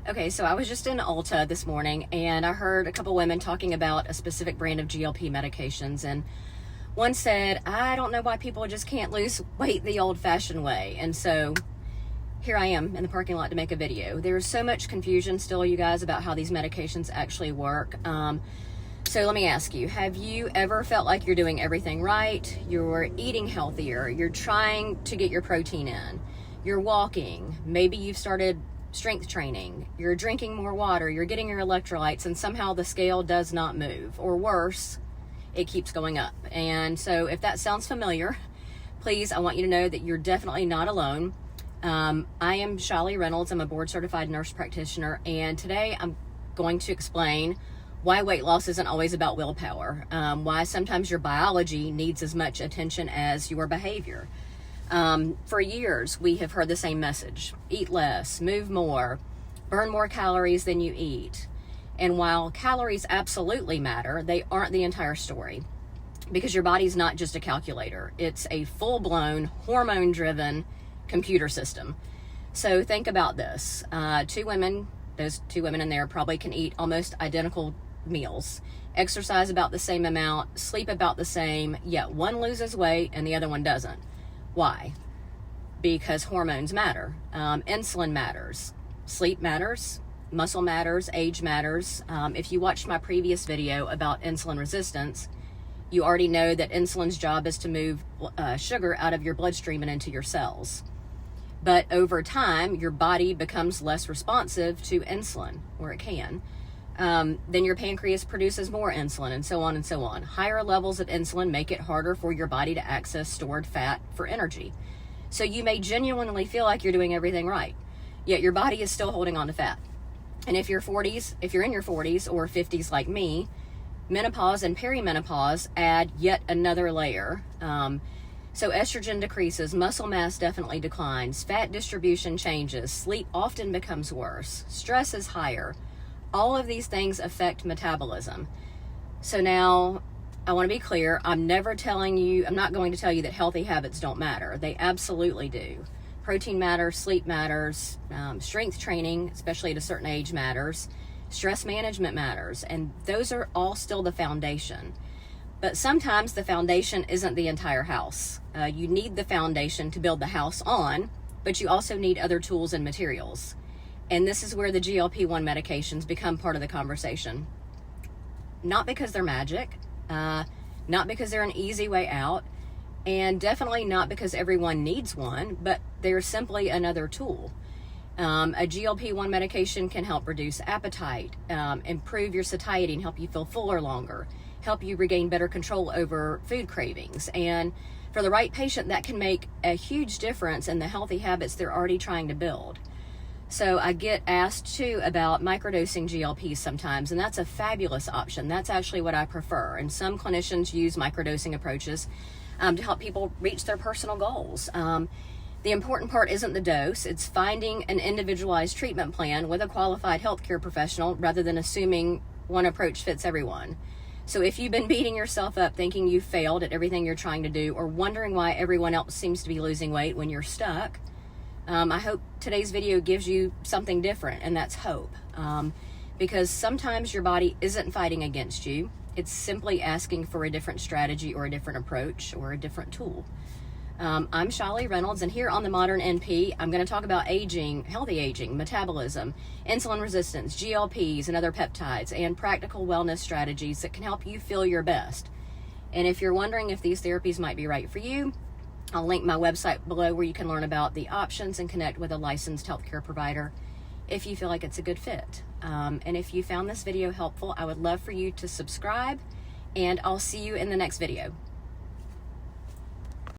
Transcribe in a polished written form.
Okay, so I was just in Ulta this morning and I heard a couple women talking about a specific brand of GLP medications, and one said, I don't know why people just can't lose weight the old-fashioned way. And so here I am in the parking lot to make a video. There's so much confusion still, you guys, about how these medications actually work. So let me ask you, have you ever felt like you're doing everything right? You're eating healthier, you're trying to get your protein in, you're walking, maybe you've started strength training, you're drinking more water, you're getting your electrolytes, and somehow the scale does not move, or worse, it keeps going up. And so if that sounds familiar, please, I want you to know that you're definitely not alone. I am Shali Reynolds. I'm a board certified nurse practitioner, and today I'm going to explain why weight loss isn't always about willpower, why sometimes your biology needs as much attention as your behavior. For years, we have heard the same message: eat less, move more, burn more calories than you eat. And while calories absolutely matter, they aren't the entire story, because your body's not just a calculator. It's a full-blown, hormone-driven computer system. So think about this. Those two women in there probably can eat almost identical meals, exercise about the same amount, sleep about the same, yet one loses weight and the other one doesn't. Why? Because hormones matter. Insulin matters. Sleep matters. Muscle matters. Age matters. If you watched my previous video about insulin resistance, you already know that insulin's job is to move sugar out of your bloodstream and into your cells. But over time, your body becomes less responsive to insulin, or it can. Then your pancreas produces more insulin, and so on and so on. Higher levels of insulin make it harder for your body to access stored fat for energy. So you may genuinely feel like you're doing everything right, yet your body is still holding on to fat. And if you're in your 40s or 50s like me, menopause and perimenopause add yet another layer. So estrogen decreases, muscle mass definitely declines, fat distribution changes, sleep often becomes worse, stress is higher. All of these things affect metabolism. So now, I want to be clear, I'm not going to tell you that healthy habits don't matter. They absolutely do. Protein matters, sleep matters, strength training, especially at a certain age, matters, stress management matters, and those are all still the foundation. But sometimes the foundation isn't the entire house. You need the foundation to build the house on, but you also need other tools and materials. And this is where the GLP-1 medications become part of the conversation. Not because they're magic, not because they're an easy way out, and definitely not because everyone needs one, but they're simply another tool. A GLP-1 medication can help reduce appetite, improve your satiety and help you feel fuller longer, help you regain better control over food cravings. And for the right patient, that can make a huge difference in the healthy habits they're already trying to build. So I get asked too about microdosing GLPs sometimes, and that's a fabulous option. That's actually what I prefer. And some clinicians use microdosing approaches to help people reach their personal goals. The important part isn't the dose, it's finding an individualized treatment plan with a qualified healthcare professional rather than assuming one approach fits everyone. So if you've been beating yourself up thinking you failed at everything you're trying to do, or wondering why everyone else seems to be losing weight when you're stuck, I hope today's video gives you something different, and that's hope. Because sometimes your body isn't fighting against you. It's simply asking for a different strategy or a different approach or a different tool. I'm Shali Reynolds, and here on the Modern NP, I'm going to talk about aging, healthy aging, metabolism, insulin resistance, GLPs and other peptides, and practical wellness strategies that can help you feel your best. And if you're wondering if these therapies might be right for you, I'll link my website below where you can learn about the options and connect with a licensed healthcare provider if you feel like it's a good fit. And if you found this video helpful, I would love for you to subscribe, and I'll see you in the next video.